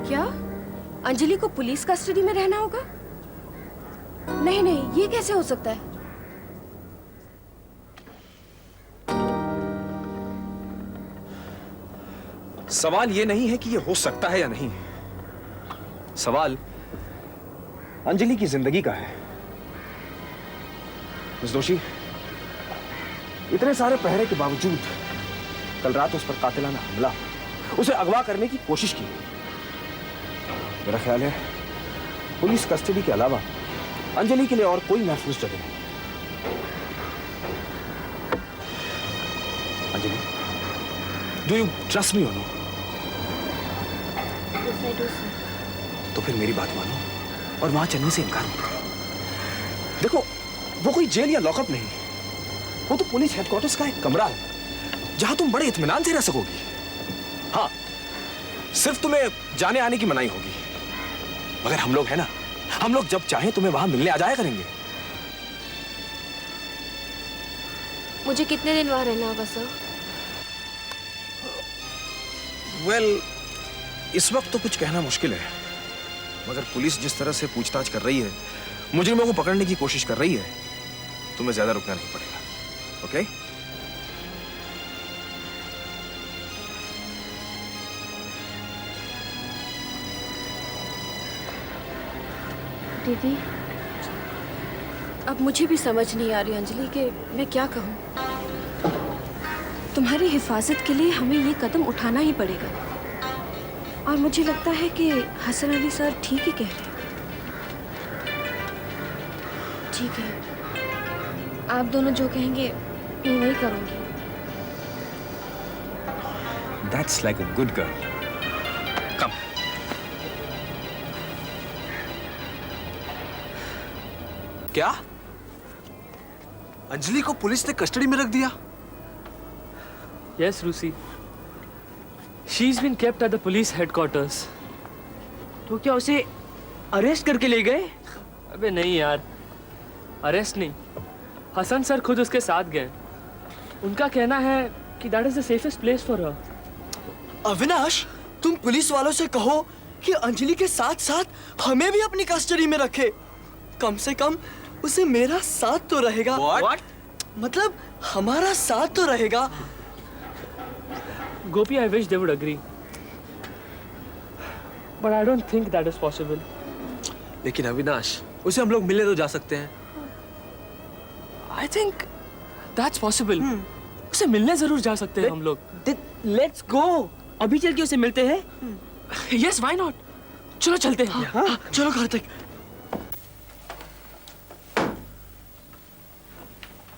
क्या अंजलि को police custody में रहना होगा? नहीं नहीं, ये कैसे हो सकता है? सवाल ये नहीं है कि ये हो सकता है या नहीं, सवाल अंजलि की जिंदगी का है। मिस दोषी, इतने सारे पहरे के बावजूद कल रात उस पर कातिलाना हमला, उसे अगवा करने की कोशिश की। मेरा ख्याल है पुलिस कस्टडी के अलावा अंजलि के लिए और कोई महफूज जगह नहीं। Anjali, do you trust me और no? Yes, I do, sir. तो फिर मेरी बात मानो और वहां चलने से इनकार मत करो। देखो, वो कोई जेल या लॉकअप नहीं, वो तो पुलिस हेडक्वार्टर्स का एक कमरा है जहां तुम बड़े इत्मीनान से रह सकोगी। हाँ, सिर्फ तुम्हें जाने आने की मनाही होगी, मगर हम लोग हैं ना, हम लोग जब चाहें तुम्हें वहां मिलने आ जाया करेंगे। मुझे कितने दिन वहां रहना होगा सर? वेल, इस वक्त तो कुछ कहना मुश्किल है, मगर पुलिस जिस तरह से पूछताछ कर रही है, मुजरिमों को पकड़ने की कोशिश कर रही है, तुम्हें ज्यादा रुकना नहीं पड़ेगा। ओके? दीदी, अब मुझे भी समझ नहीं आ रही अंजलि कि मैं क्या कहूँ। तुम्हारी हिफाजत के लिए हमें ये कदम उठाना ही पड़ेगा, और मुझे लगता है कि हसन अली सर ठीक ही कह रहे हैं। ठीक है, आप दोनों जो कहेंगे मैं वही करूँगी। That's like a good girl. Come. क्या? अंजलि को पुलिस ने कस्टडी में रख दिया? Yes, Rusi. She's been kept at the police headquarters. तो क्या उसे अरेस्ट करके ले गए? अबे नहीं यार, अरेस्ट नहीं। हसन सर खुद उसके साथ गए। उनका कहना है कि that is the safest place for her. Avinash, तुम पुलिस वालों से कहो कि अंजलि के साथ साथ हमें भी अपनी कस्टडी में रखे। कम से कम उसे मेरा साथ तो रहेगा। What? मतलब हमारा साथ तो रहेगा। Gopi, I wish they would agree. But I don't think that is possible. लेकिन अविनाश, उसे हम लोग मिलने तो जा सकते हैं। I think that's possible. उसे मिलने जरूर जा सकते हैं हम लोग। लेट्स गो, अभी चल के उसे मिलते हैं। Yes, why not? चलो चलते हैं। हाँ, चलो कार्तिक।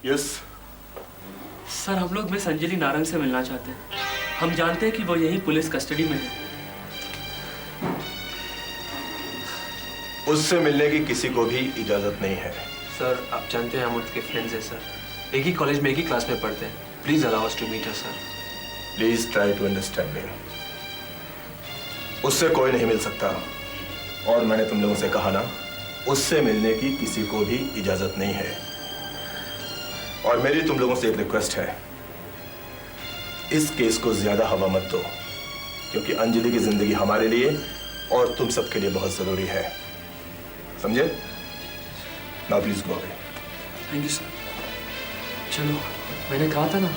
यस। सर, हम लोग मिस अंजलि नारंग से मिलना चाहते हैं। हम जानते हैं कि वो यहीं पुलिस कस्टडी में है। उससे मिलने की किसी को भी इजाजत नहीं है। सर, आप जानते हैं हम उसके फ्रेंड्स हैं सर। एक ही कॉलेज में एक ही क्लास में पढ़ते हैं। Please allow us to meet her sir. Please try to understand me. उससे कोई नहीं मिल सकता, और मैंने तुम लोगों से कहा ना, उससे मिलने की किसी को भी इजाजत नहीं है। और मेरी तुम लोगों से एक रिक्वेस्ट है, इस केस को ज्यादा हवा मत दो, क्योंकि अंजलि की जिंदगी हमारे लिए और तुम सबके लिए बहुत जरूरी है, समझे? Now please go away. Thank you sir. चलो, मैंने कहा था ना,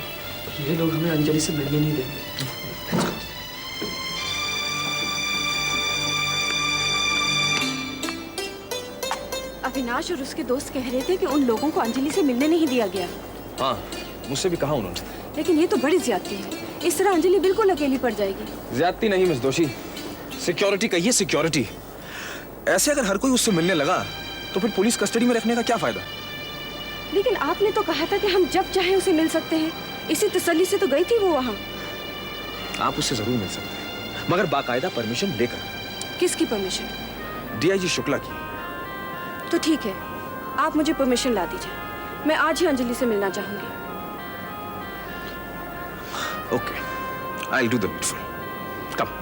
ये लोग हमें अंजलि से मिलने नहीं देंगे। Let's go. अविनाश और उसके दोस्त कह रहे थे कि उन लोगों को अंजलि से मिलने नहीं दिया गया। हाँ, मुझसे भी कहा उन्होंने। लेकिन ये तो बड़ी ज्यादती है। इस तरह अंजलि बिल्कुल अकेली पड़ जाएगी। ज्यादती नहीं मिस दोषी, सिक्योरिटी कहिए सिक्योरिटी। ऐसे अगर हर कोई उससे मिलने लगा तो फिर पुलिस कस्टडी में रखने का क्या फायदा? लेकिन आपने तो कहा था कि हम जब चाहे उसे मिल सकते हैं। इसी तसल्ली से तो गई थी वो वहाँ। आप उससे जरूर मिल सकते हैं, मगर बाकायदा परमिशन लेकर। किसकी परमिशन? डीआईजी शुक्ला की। तो ठीक है, आप मुझे परमिशन ला दीजिए। मैं आज ही अंजलि से मिलना चाहूंगी। Okay, I will do the needful. Come.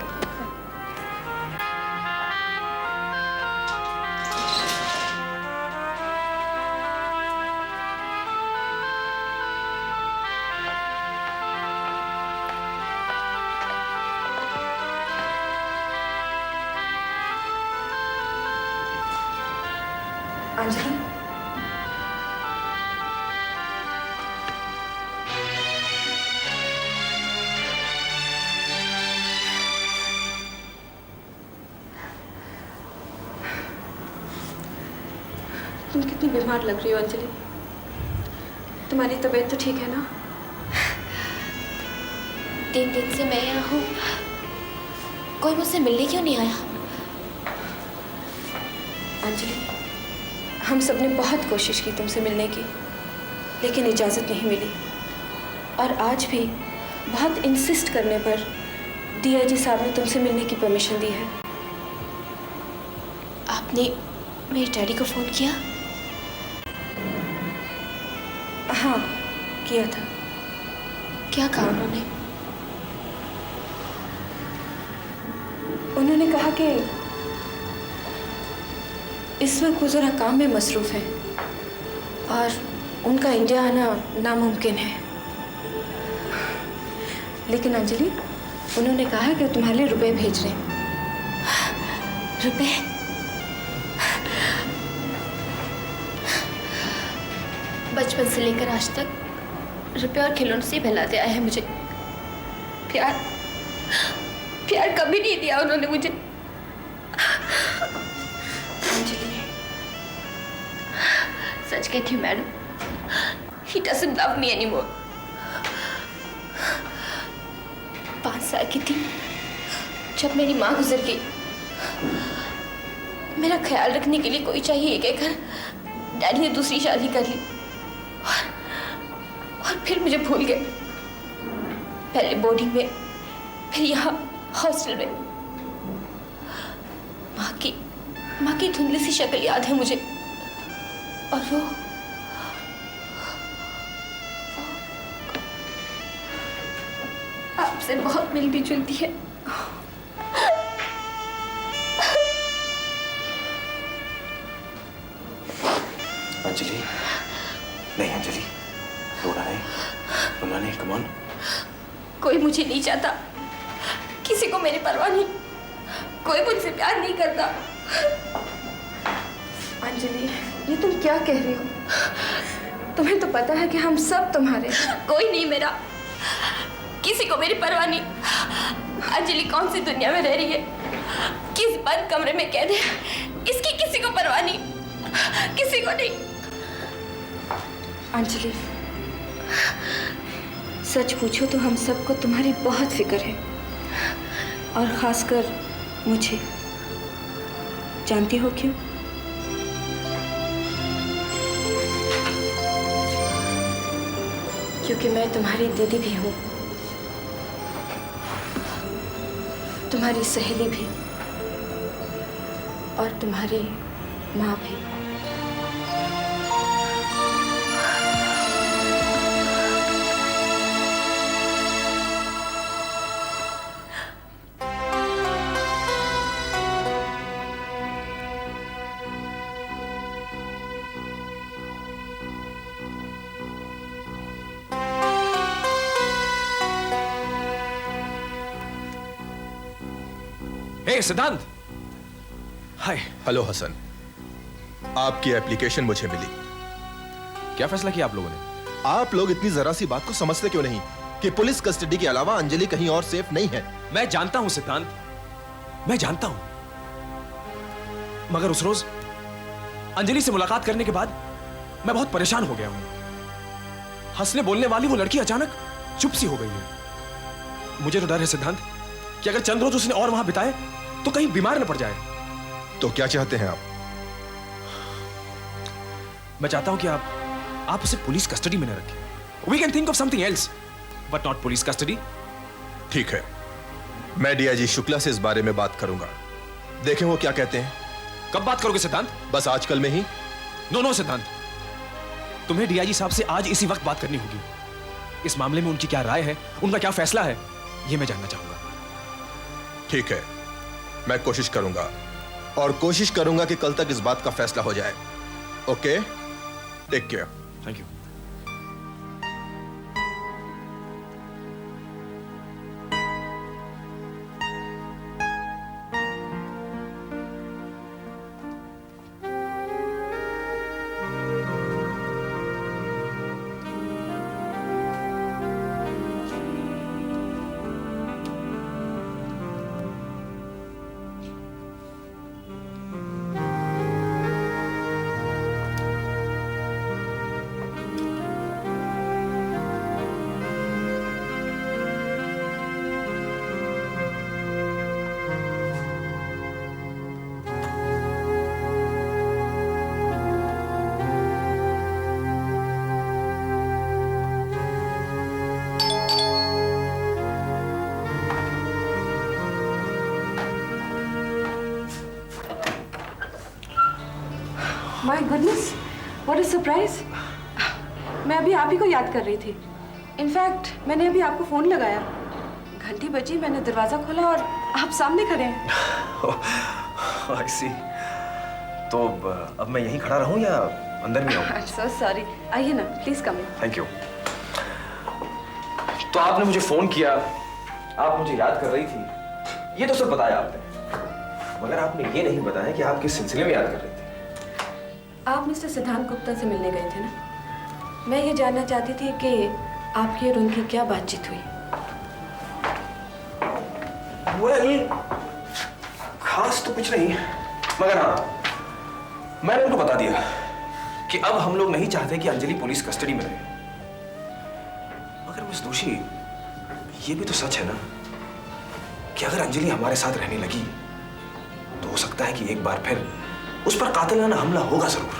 Anjali, तुम कितनी बीमार लग रही हो अंजलि। तुम्हारी तबीयत तो ठीक है ना? 3 दिन से मैं यहाँ हूँ, कोई मुझसे मिलने क्यों नहीं आया? अंजलि, हम सब ने बहुत कोशिश की तुमसे मिलने की, लेकिन इजाज़त नहीं मिली। और आज भी बहुत इंसिस्ट करने पर डीआईजी साहब ने तुमसे मिलने की परमिशन दी है। आपने मेरे डैडी को फ़ोन किया? हाँ, किया था। क्या कहा उन्होंने? उन्होंने कहा कि इस वक्त वो ज़रा काम में मसरूफ़ हैं और उनका इंडिया आना नामुमकिन है। लेकिन अंजलि, उन्होंने कहा कि तुम्हारे लिए रुपए भेज रहे हैं। रुपए? बचपन से लेकर आज तक रुपए और खिलौनों से बहलाते आए हैं मुझे। प्यार प्यार कभी नहीं दिया उन्होंने मुझे। अंजलि, सच कहती हूँ madam, he doesn't love me anymore। 5 साल की थी जब मेरी माँ गुजर गई। मेरा ख्याल रखने के लिए कोई चाहिए कहकर डैडी ने दूसरी शादी कर ली और फिर मुझे भूल गए। पहले बोर्डिंग में, फिर यहाँ हॉस्टल में। माँ की धुंधली सी शक्ल याद है मुझे, और वो आपसे बहुत मिलती जुलती है। अंजलि, नहीं अंजलि, रोना नहीं, कम ऑन। कोई मुझे नहीं चाहता, किसी को मेरी परवाह नहीं, कोई मुझसे प्यार नहीं करता। अंजलि, ये तुम क्या कह रही हो? तुम्हें तो पता है कि हम सब तुम्हारे हैं। कोई नहीं मेरा, किसी को मेरी परवाह नहीं। अंजलि कौन सी दुनिया में रह रही है, किस बंद कमरे में कैद है, इसकी किसी को परवाह नहीं, किसी को नहीं। अंजलि, सच पूछो तो हम सबको तुम्हारी बहुत फिक्र है, और खासकर मुझे। जानती हो क्यों? क्योंकि मैं तुम्हारी दीदी भी हूँ, तुम्हारी सहेली भी, और तुम्हारी माँ भी। हे सिद्धांत, हाय। हेलो हसन, आपकी एप्लीकेशन मुझे मिली। क्या फैसला किया आप लोगों ने? आप लोग इतनी जरा सी बात को समझते क्यों नहीं कि पुलिस कस्टडी के अलावा अंजलि कहीं और सेफ नहीं है? मैं जानता हूं सिद्धांत, मैं जानता हूं, मगर उस रोज अंजलि से मुलाकात करने के बाद मैं बहुत परेशान हो गया हूं। हंसने बोलने वाली वो लड़की अचानक चुप सी हो गई है। मुझे तो डर है सिद्धांत कि अगर चंद रोज उसने और वहां बिताए तो कहीं बीमार न पड़ जाए। तो क्या चाहते हैं आप? मैं चाहता हूं कि आप उसे पुलिस कस्टडी में न रखें। We can think of something else, but not police custody. ठीक है, मैं डीआईजी शुक्ला से इस बारे में बात करूंगा, देखें वो क्या कहते हैं। कब बात करोगे सिद्धांत? बस आजकल में ही। नो सिद्धांत, तुम्हें डीआईजी साहब से आज इसी वक्त बात करनी होगी। इस मामले में उनकी क्या राय है, उनका क्या फैसला है, यह मैं जानना चाहूंगा। ठीक है, मैं कोशिश करूंगा, और कोशिश करूंगा कि कल तक इस बात का फैसला हो जाए। Okay, take care. Thank you. My goodness, what a surprise. मैं अभी आप ही को याद कर रही थी। इनफैक्ट मैंने अभी आपको फोन लगाया, घंटी बजी, मैंने दरवाजा खोला और आप सामने खड़े हैं। I see. तो अब मैं यहीं खड़ा रहूं या अंदर भी आऊं? I'm so sorry. आइए ना, please come in. Thank you. तो आपने मुझे फोन किया, आप मुझे याद कर रही थी, ये तो सब बताया आपने, मगर आपने ये नहीं बताया कि आप किस सिलसिले में याद कर रही थी। आप मिस्टर सिद्धांत गुप्ता से मिलने गए थे ना? मैं ये जानना चाहती थी कि आपकी और उनकी क्या बातचीत हुई। Well, खास तो कुछ नहीं, मगर हाँ, मैंने उनको बता दिया कि अब हम लोग नहीं चाहते कि अंजलि पुलिस कस्टडी में रहे। मगर मिस दोषी, ये भी तो सच है ना कि अगर अंजलि हमारे साथ रहने लगी तो हो सकता है कि एक बार फिर उस पर कातिलाना हमला होगा जरूर।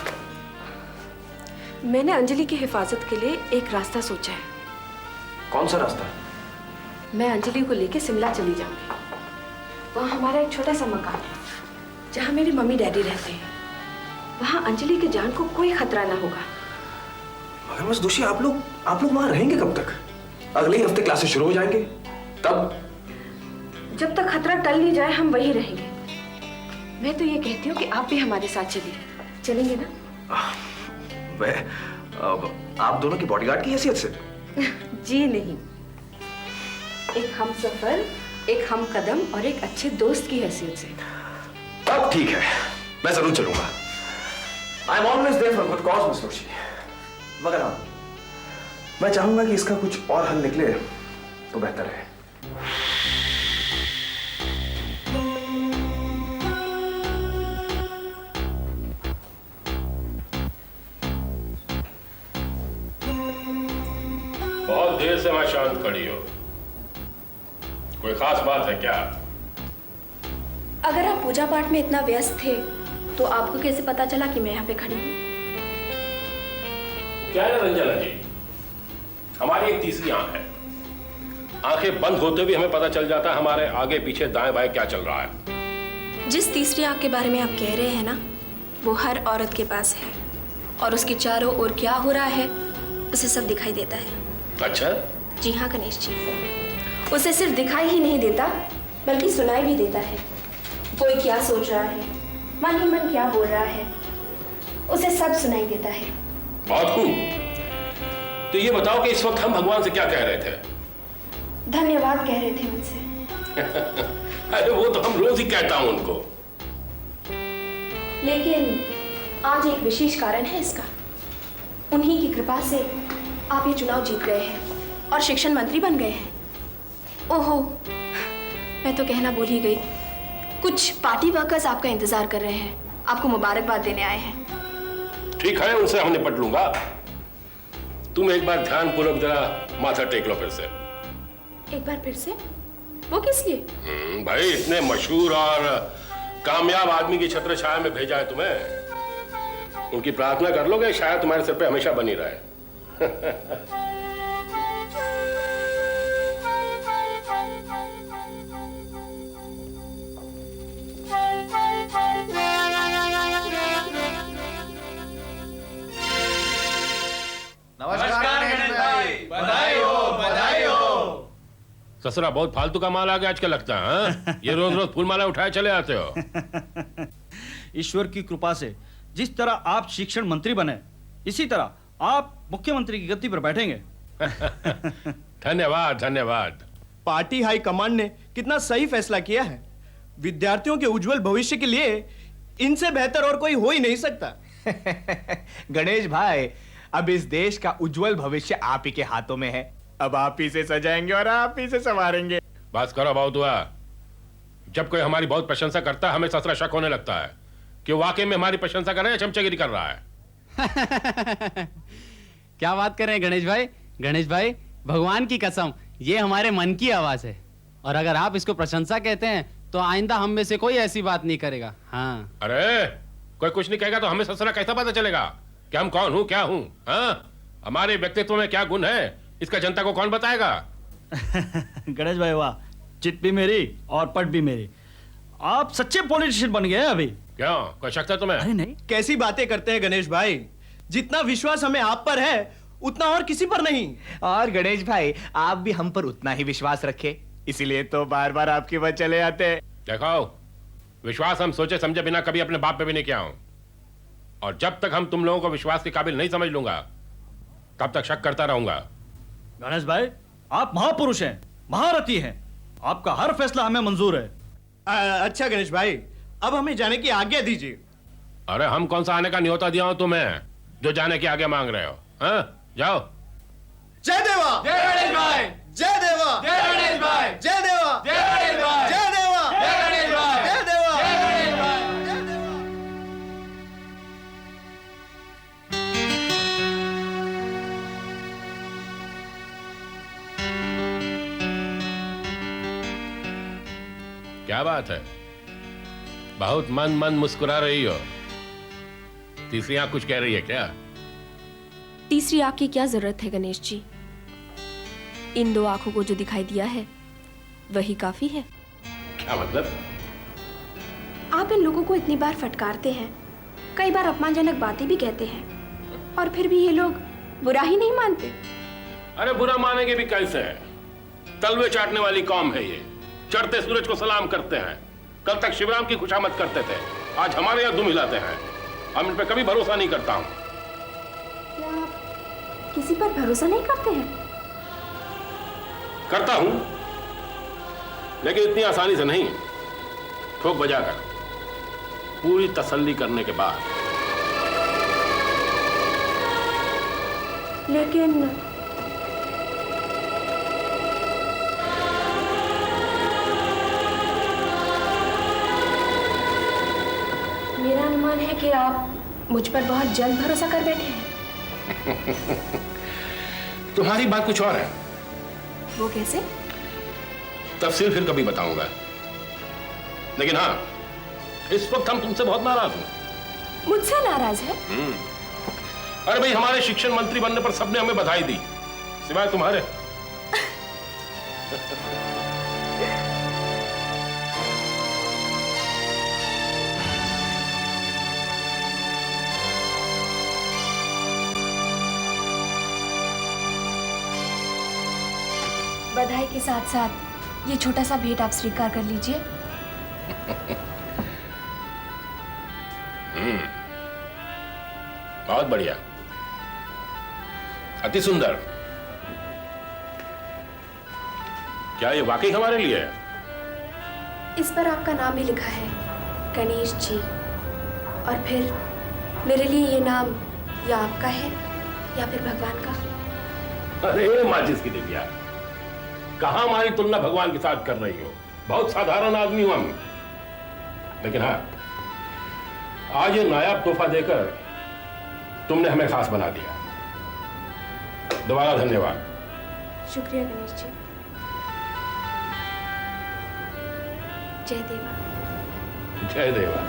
मैंने अंजलि की हिफाजत के लिए एक रास्ता सोचा है। कौन सा रास्ता? मैं अंजलि को लेके शिमला चली जाऊंगी। वहाँ हमारा एक छोटा सा मकान है जहाँ मेरी मम्मी डैडी रहते हैं। वहाँ अंजलि की जान को कोई खतरा ना होगा। मगर मिस दोषी, आप लोग वहाँ रहेंगे कब तक? अगले ही हफ्ते क्लासेस शुरू हो जाएंगे, तब? जब तक खतरा टल नहीं जाए हम वहीं रहेंगे। मैं तो ये कहती हूँ कि आप भी हमारे साथ चलिए। चलेंगे ना? आप दोनों की बॉडीगार्ड की हैसियत से? जी नहीं, एक हम सफर, एक हम कदम और एक अच्छे दोस्त की हैसियत से। अब ठीक है, मैं जरूर चलूंगा। I am always there for good cause miss Doshi. मगर हाँ, मैं चाहूंगा कि इसका कुछ और हल निकले तो बेहतर है। बहुत देर से मैं शांत खड़ी हो, कोई खास बात है क्या? अगर आप पूजा पाठ में इतना व्यस्त थे तो आपको कैसे पता चला कि मैं यहाँ पे खड़ी हूँ? क्या है रंजना जी, हमारी एक तीसरी आंख है। आंखें बंद होते भी हमें पता चल जाता है हमारे आगे पीछे दाएं बाएं क्या चल रहा है। जिस तीसरी आंख के बारे में आप कह रहे हैं ना, वो हर औरत के पास है और उसके चारों ओर क्या हो रहा है उसे सब दिखाई देता है। अच्छा? जी हाँ गणेश जी, उसे सिर्फ दिखाई ही नहीं देता बल्कि सुनाई भी देता है। कोई क्या सोच रहा है, मन ही मन क्या बोल रहा है, उसे सब सुनाई देता है। बहुत खूब। तो ये बताओ कि इस वक्त हम भगवान से क्या कह रहे थे? धन्यवाद कह रहे थे मुझसे। अरे वो तो हम रोज ही कहता हूं उनको। लेकिन आज एक विशेष कारण है इसका। उन्हीं की कृपा से आप ये चुनाव जीत गए हैं और शिक्षण मंत्री बन गए हैं। ओहो, मैं तो कहना भूल ही गई। कुछ पार्टी वर्कर्स आपका इंतजार कर रहे हैं, आपको मुबारकबाद देने आए हैं। ठीक है, उनसे हम निपट लूंगा। तुम एक बार ध्यानपूर्वक जरा माथा टेक लो फिर से। एक बार फिर से? वो किस लिए? भाई, इतने मशहूर और कामयाब आदमी की छत्र छाया में भेजा है तुम्हें। उनकी प्रार्थना कर लोगे, शायद तुम्हारे सिर पे हमेशा बनी रहे। ससुरा, बहुत फालतू का माल आ गया आजकल लगता है। हाँ? ये रोज रोज फूल माला उठाए चले आते हो। ईश्वर की कृपा से जिस तरह आप शिक्षण मंत्री बने, इसी तरह आप मुख्यमंत्री की गद्दी पर बैठेंगे। धन्यवाद धन्यवाद। पार्टी हाई कमांड ने कितना सही फैसला किया है। विद्यार्थियों के उज्जवल भविष्य के लिए इनसे बेहतर और कोई हो ही नहीं सकता। गणेश भाई, अब इस देश का उज्जवल भविष्य आप ही के हाथों में है। अब आप ही से सजाएंगे और आप ही से संवारेंगे। बस करो बहुत हुआ। जब कोई हमारी बहुत प्रशंसा करता है, हमें ससुरा शक होने लगता है कि वाकई में हमारी प्रशंसा कर रहे हैं या चमचगिरी कर रहा है। क्या बात कर रहे हैं गणेश भाई? गणेश भाई, भगवान की कसम, ये हमारे मन की आवाज है। और अगर आप इसको प्रशंसा कहते हैं तो आइंदा हम में से कोई ऐसी बात नहीं करेगा। हाँ। अरे कोई कुछ नहीं कहेगा तो हमें ससुरा कैसा पता चलेगा कि हम कौन हूं क्या हूं? हाँ? हमारे व्यक्तित्व में क्या गुण है इसका जनता को कौन बताएगा? गणेश भाई वाह, चित भी मेरी और पट भी मेरी। आप सच्चे पॉलिटिशियन बन गए हैं अभी। क्यों, कोई शक था तुम्हें? अरे नहीं, कैसी बातें करते हैं गणेश भाई। जितना विश्वास हमें आप पर है उतना और किसी पर नहीं। और गणेश भाई आप भी हम पर उतना ही विश्वास रखे, इसीलिए तो बार बार आपके पास चले आते हैं। देखो, विश्वास हम सोचे समझे बिना कभी अपने बाप पे भी नहीं किया हूं, और जब तक हम तुम लोगों को विश्वास के काबिल नहीं समझ लूंगा तब तक शक करता रहूंगा। गणेश भाई आप महापुरुष हैं, महारथी हैं, आपका हर फैसला हमें मंजूर है। अच्छा गणेश भाई, अब हमें जाने की आज्ञा दीजिए। अरे हम कौन सा आने का न्योता दिया हूं तुम्हें जो जाने की आगे मांग रहे हो? हाँ, जाओ। जय देवा, जय गणेश भाई, जय देवा, जय गणेश भाई, जय देवा, जय गणेश भाई, जय देवा, जय गणेश भाई, जय देवा, जय गणेश भाई। जय देवा। क्या बात है, बहुत मन मन मुस्कुरा रही हो। तीसरी आंख कुछ कह रही है क्या? तीसरी आंख की क्या जरूरत है गणेश जी? इन दो आंखों को जो दिखाई दिया है वही काफी है। क्या मतलब? आप इन लोगों को इतनी बार फटकारते हैं, कई बार अपमानजनक बातें भी कहते हैं, और फिर भी ये लोग बुरा ही नहीं मानते। अरे बुरा मानेंगे भी कैसे है? तलवे चाटने वाली कौम है ये, चढ़ते सूरज को सलाम करते हैं। कल तक शिवराम की खुशामद करते थे, आज हमारे यहाँ दुम हिलाते हैं। हम इन पे कभी भरोसा नहीं करता हूँ। क्या आप किसी पर भरोसा नहीं करते हैं? करता हूँ, लेकिन इतनी आसानी से नहीं, ठोक बजाकर, पूरी तसल्ली करने के बाद। लेकिन मेरा अनुमान है कि आप मुझ पर बहुत जल्द भरोसा कर बैठे हैं। तुम्हारी बात कुछ और है। वो कैसे? तफसील फिर कभी बताऊंगा, लेकिन हाँ, इस वक्त हम तुमसे बहुत नाराज हैं। मुझसे नाराज है? अरे भाई, हमारे शिक्षण मंत्री बनने पर सबने हमें बधाई दी, सिवाय तुम्हारे। बधाई के साथ साथ ये छोटा सा भेंट आप स्वीकार कर लीजिए। बहुत बढ़िया, अति सुंदर। क्या ये वाकई हमारे लिए है? इस पर आपका नाम भी लिखा है, गणेश जी। और फिर मेरे लिए ये नाम या आपका है या फिर भगवान का। अरे माजिद की देविया, कहां हमारी तुलना भगवान के साथ कर रही हो? बहुत साधारण आदमी हूं हम, लेकिन हाँ, आज ये नायाब तोहफा देकर तुमने हमें खास बना दिया। दोबारा धन्यवाद। शुक्रिया गणेश जी। जय देवा। जय देवा।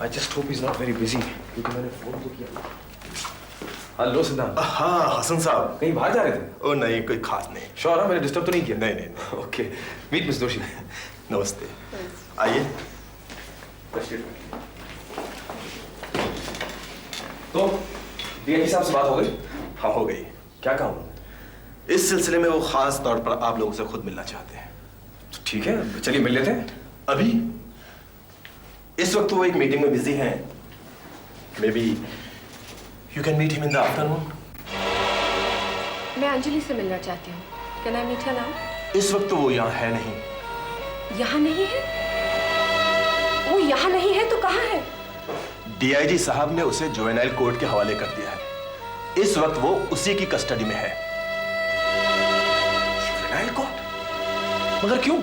I just hope he's not very busy, क्योंकि मैंने फोन तो किया। हेलो सिद्धांत। हाँ हसन साहब, कहीं बाहर जा रहे थे? ओ नहीं, कोई खास नहीं। श्योर है, मैंने डिस्टर्ब तो नहीं किया? नहीं नहीं नहीं। Okay, meet miss Joshi. नमस्ते, आइए। तो डीआईजी साहब से बात हो गई? हाँ हो गई। क्या कहा उन्होंने? इस सिलसिले में वो खास तौर पर आप लोगों से खुद मिलना चाहते हैं। तो ठीक है, चलिए मिल लेते हैं। अभी इस वक्त वो एक मीटिंग में बिजी हैं। Maybe you can meet him in the afternoon. मैं अंजलि से मिलना चाहती हूँ। Can I meet her now? इस वक्त वो यहाँ है नहीं। यहाँ नहीं है? वो यहाँ नहीं है तो कहाँ है? डीआईजी साहब ने उसे जुवेनाइल कोर्ट के हवाले कर दिया है। इस वक्त वो उसी की कस्टडी में है। Juvenile court? मगर क्यों?